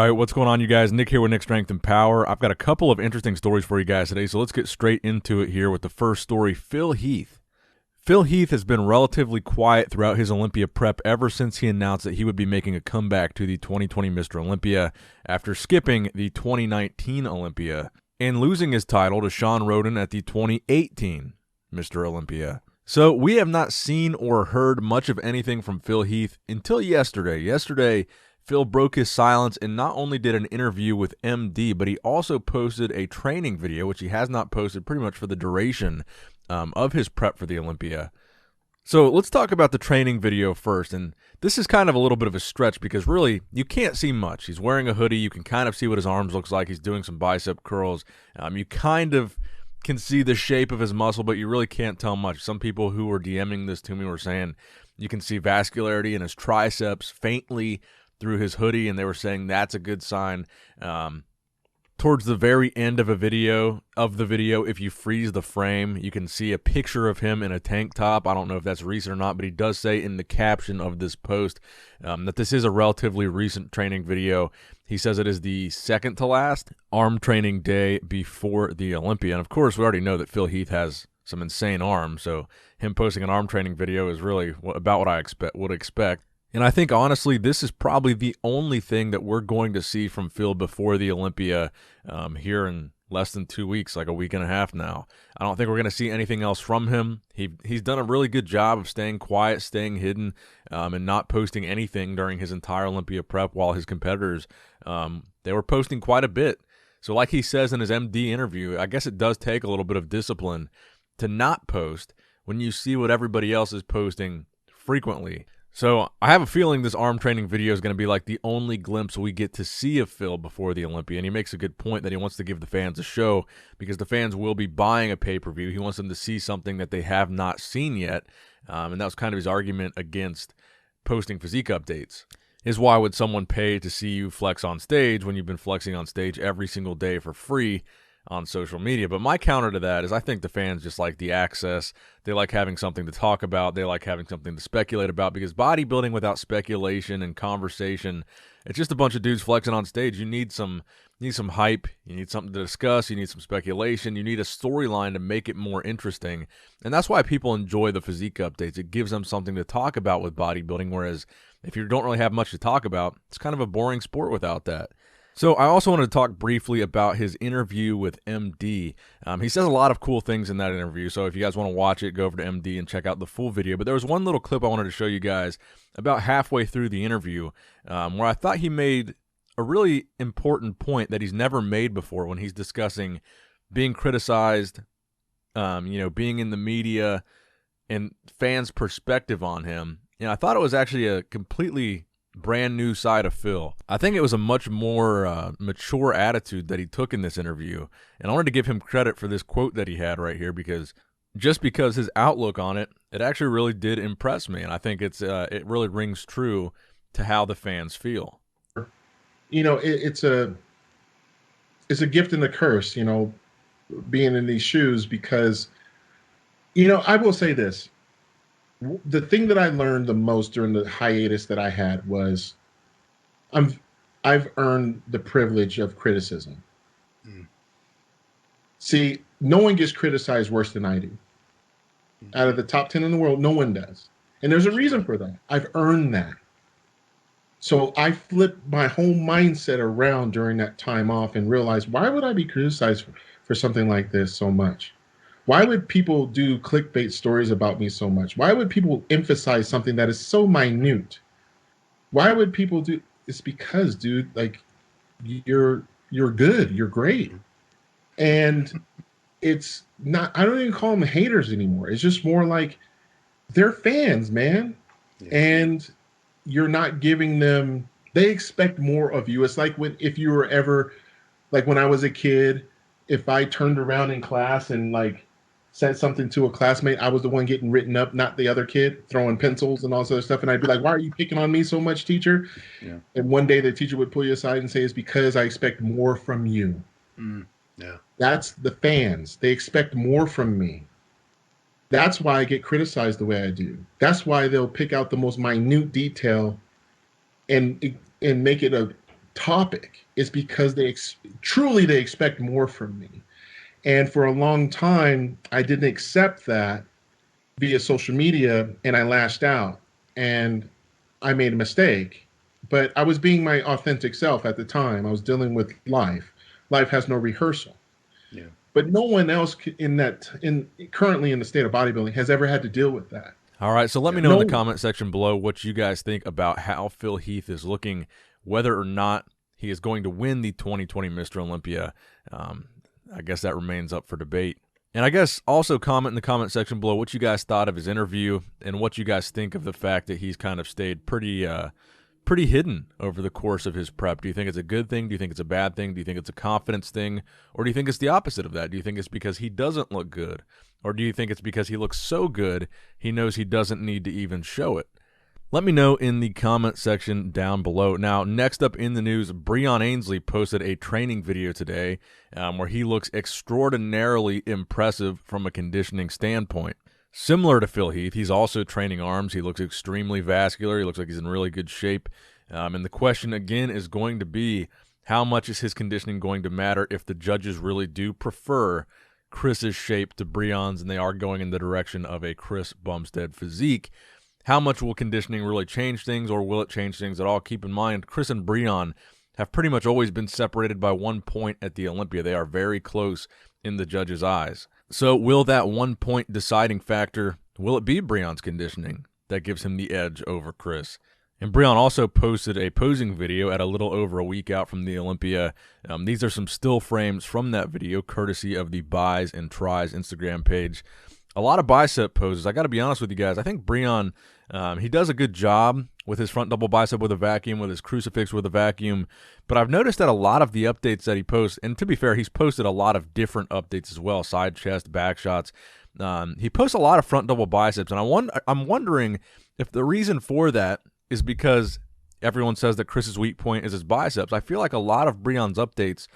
right, what's going on, you guys? Nick here with Nick Strength and Power. I've got a couple of interesting stories for you guys today, so let's get straight into it here with the first story. Phil Heath. Phil Heath has been relatively quiet throughout his Olympia prep ever since he announced that he would be making a comeback to the 2020 Mr. Olympia after skipping the 2019 Olympia and losing his title to Sean Roden at the 2018 Mr. Olympia. So we have not seen or heard much of anything from Phil Heath until yesterday. Yesterday, Phil broke his silence and not only did an interview with MD, but he also posted a training video, which he has not posted pretty much for the duration of his prep for the Olympia. So let's talk about the training video first. And this is kind of a little bit of a stretch because really you can't see much. He's wearing a hoodie. You can kind of see what his arms looks like. He's doing some bicep curls. You kind of can see the shape of his muscle, but you really can't tell much. Some people who were DMing this to me were saying you can see vascularity in his triceps faintly through his hoodie, and they were saying that's a good sign. Towards the very end of the video, if you freeze the frame, you can see a picture of him in a tank top. I don't know if that's recent or not, but he does say in the caption of this post that this is a relatively recent training video. He says it is the second to last arm training day before the Olympia. And of course, we already know that Phil Heath has some insane arms, so him posting an arm training video is really about what I would expect. And I think, honestly, this is probably the only thing that we're going to see from Phil before the Olympia here in less than 2 weeks, like a week and a half now. I don't think we're going to see anything else from him. He's done a really good job of staying quiet, staying hidden, and not posting anything during his entire Olympia prep while his competitors, they were posting quite a bit. So like he says in his MD interview, I guess it does take a little bit of discipline to not post when you see what everybody else is posting frequently. So I have a feeling this arm training video is going to be like the only glimpse we get to see of Phil before the Olympia. And he makes a good point that he wants to give the fans a show because the fans will be buying a pay-per-view. He wants them to see something that they have not seen yet. And that was kind of his argument against posting physique updates. Is why would someone pay to see you flex on stage when you've been flexing on stage every single day for free on social media? But my counter to that is I think the fans just like the access. They like having something to talk about. They like having something to speculate about, because bodybuilding without speculation and conversation, it's just a bunch of dudes flexing on stage. You need some hype. You need something to discuss. You need some speculation. You need a storyline to make it more interesting. And that's why people enjoy the physique updates. It gives them something to talk about with bodybuilding, whereas if you don't really have much to talk about, it's kind of a boring sport without that. So I also wanted to talk briefly about his interview with MD. He says a lot of cool things in that interview, so if you guys want to watch it, go over to MD and check out the full video. But there was one little clip I wanted to show you guys about halfway through the interview where I thought he made a really important point that he's never made before when he's discussing being criticized, being in the media, and fans' perspective on him. I thought it was actually a completely brand new side of Phil. I think it was a much more mature attitude that he took in this interview, and I wanted to give him credit for this quote that he had right here, because his outlook on it actually really did impress me, and I think it really rings true to how the fans feel. It's a gift and a curse, being in these shoes, because I will say this. The thing that I learned the most during the hiatus that I had was I've earned the privilege of criticism. See, no one gets criticized worse than I do. Out of the top 10 in the world, no one does. And there's a reason for that. I've earned that. So I flipped my whole mindset around during that time off and realized, why would I be criticized for something like this so much? Why would people do clickbait stories about me so much? Why would people emphasize something that is so minute? Why would people do? It's because, dude, like you're good, you're great, and it's not. I don't even call them haters anymore. It's just more like they're fans, man, and you're not giving them. They expect more of you. It's like if you were ever, like when I was a kid, if I turned around in class and like said something to a classmate, I was the one getting written up, not the other kid throwing pencils and all this other stuff. And I'd be like, why are you picking on me so much, teacher? Yeah. And one day the teacher would pull you aside and say, it's because I expect more from you. Yeah. That's the fans. They expect more from me. That's why I get criticized the way I do. That's why they'll pick out the most minute detail and make it topic is because they truly they expect more from me. And for a long time, I didn't accept that via social media, and I lashed out, and I made a mistake. But I was being my authentic self at the time. I was dealing with life. Life has no rehearsal. Yeah. But no one else currently in the state of bodybuilding has ever had to deal with that. All right, so let me know in the comment section below what you guys think about how Phil Heath is looking, whether or not he is going to win the 2020 Mr. Olympia. I guess that remains up for debate. And I guess also comment in the comment section below what you guys thought of his interview and what you guys think of the fact that he's kind of stayed pretty hidden over the course of his prep. Do you think it's a good thing? Do you think it's a bad thing? Do you think it's a confidence thing? Or do you think it's the opposite of that? Do you think it's because he doesn't look good? Or do you think it's because he looks so good he knows he doesn't need to even show it? Let me know in the comment section down below. Now, next up in the news, Breon Ainsley posted a training video today where he looks extraordinarily impressive from a conditioning standpoint. Similar to Phil Heath, he's also training arms. He looks extremely vascular. He looks like he's in really good shape. And the question, again, is going to be, how much is his conditioning going to matter if the judges really do prefer Chris's shape to Breon's and they are going in the direction of a Chris Bumstead physique? How much will conditioning really change things, or will it change things at all? Keep in mind, Chris and Breon have pretty much always been separated by 1 point at the Olympia. They are very close in the judges' eyes. So will that 1 point deciding factor, will it be Breon's conditioning that gives him the edge over Chris? And Breon also posted a posing video at a little over a week out from the Olympia. These are some still frames from that video, courtesy of the Buys and Tries Instagram page. A lot of bicep poses. I got to be honest with you guys. I think Breon, he does a good job with his front double bicep with a vacuum, with his crucifix with a vacuum. But I've noticed that a lot of the updates that he posts, and to be fair, he's posted a lot of different updates as well, side chest, back shots. He posts a lot of front double biceps, and I'm wondering if the reason for that is because everyone says that Chris's weak point is his biceps. I feel like a lot of Breon's updates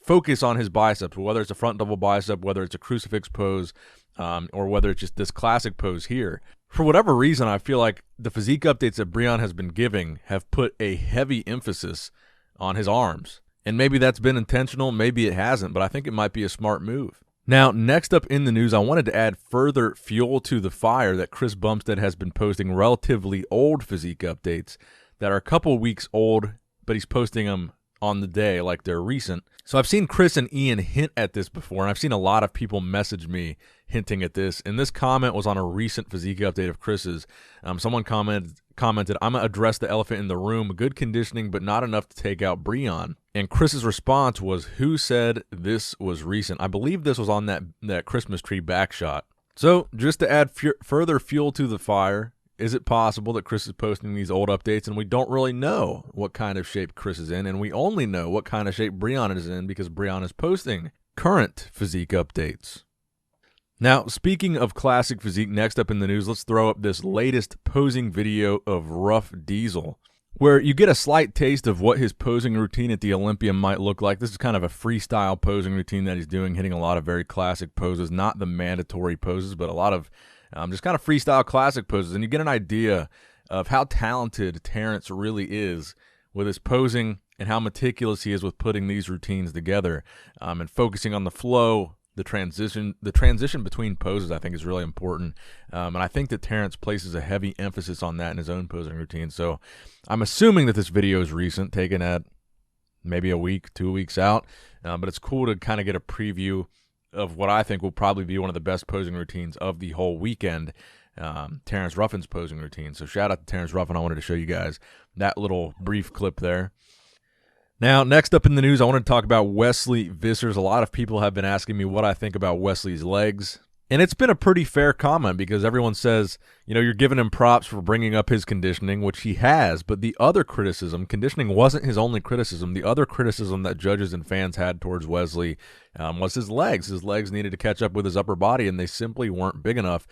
focus on his biceps, whether it's a front double bicep, whether it's a crucifix pose, or whether it's just this classic pose here. For whatever reason, I feel like the physique updates that Breon has been giving have put a heavy emphasis on his arms. And maybe that's been intentional, maybe it hasn't, but I think it might be a smart move. Now, next up in the news, I wanted to add further fuel to the fire that Chris Bumstead has been posting relatively old physique updates that are a couple weeks old, but he's posting them on the day like they're recent. So I've seen Chris and Ian hint at this before, and I've seen a lot of people message me hinting at this. And this comment was on a recent physique update of Chris's. Someone commented, I'm going to address the elephant in the room. Good conditioning, but not enough to take out Breon. And Chris's response was, who said this was recent? I believe this was on that Christmas tree back shot. So just to add further fuel to the fire, is it possible that Chris is posting these old updates and we don't really know what kind of shape Chris is in, and we only know what kind of shape Breon is in because Breon is posting current physique updates? Now, speaking of classic physique, next up in the news, let's throw up this latest posing video of Rough Diesel, where you get a slight taste of what his posing routine at the Olympia might look like. This is kind of a freestyle posing routine that he's doing, hitting a lot of very classic poses, not the mandatory poses, but a lot of just kind of freestyle classic poses, and you get an idea of how talented Terrence really is with his posing and how meticulous he is with putting these routines together, and focusing on the flow, the transition between poses. I think is really important, and I think that Terrence places a heavy emphasis on that in his own posing routine. So I'm assuming that this video is recent, taken at maybe a week, 2 weeks out, but it's cool to kind of get a preview of what I think will probably be one of the best posing routines of the whole weekend, Terrence Ruffin's posing routine. So shout out to Terrence Ruffin. I wanted to show you guys that little brief clip there. Now, next up in the news, I want to talk about Wesley Vissers. A lot of people have been asking me what I think about Wesley's legs. And it's been a pretty fair comment because everyone says, you know, you're giving him props for bringing up his conditioning, which he has. But the other criticism, conditioning wasn't his only criticism. The other criticism that judges and fans had towards Wesley was his legs. His legs needed to catch up with his upper body, and they simply weren't big enough.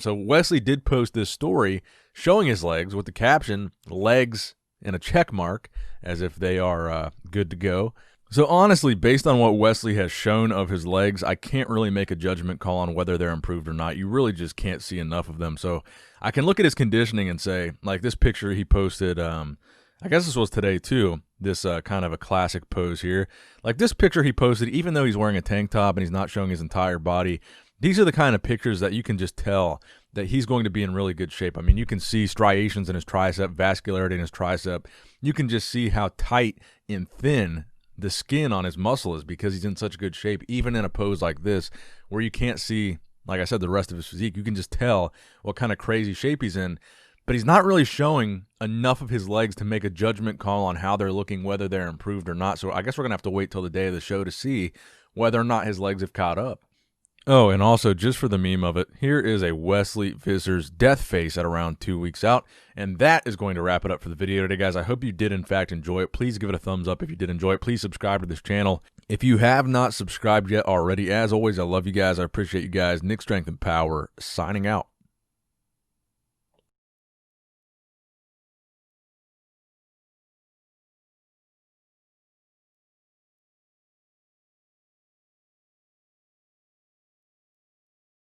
So Wesley did post this story showing his legs with the caption, legs and a check mark, as if they are good to go. So honestly, based on what Wesley has shown of his legs, I can't really make a judgment call on whether they're improved or not. You really just can't see enough of them. So I can look at his conditioning and say, like this picture he posted, I I guess this was today too, this kind of a classic pose here. Like this picture he posted, even though he's wearing a tank top and he's not showing his entire body, these are the kind of pictures that you can just tell that he's going to be in really good shape. I mean, you can see striations in his tricep, vascularity in his tricep. You can just see how tight and thin the skin on his muscle is because he's in such good shape, even in a pose like this where you can't see, like I said, the rest of his physique. You can just tell what kind of crazy shape he's in. But he's not really showing enough of his legs to make a judgment call on how they're looking, whether they're improved or not. So I guess we're going to have to wait till the day of the show to see whether or not his legs have caught up. Oh, and also, just for the meme of it, here is a Wesley Vissers death face at around 2 weeks out. And that is going to wrap it up for the video today, guys. I hope you did, in fact, enjoy it. Please give it a thumbs up if you did enjoy it. Please subscribe to this channel. If you have not subscribed yet already, as always, I love you guys. I appreciate you guys. Nick Strength and Power, signing out.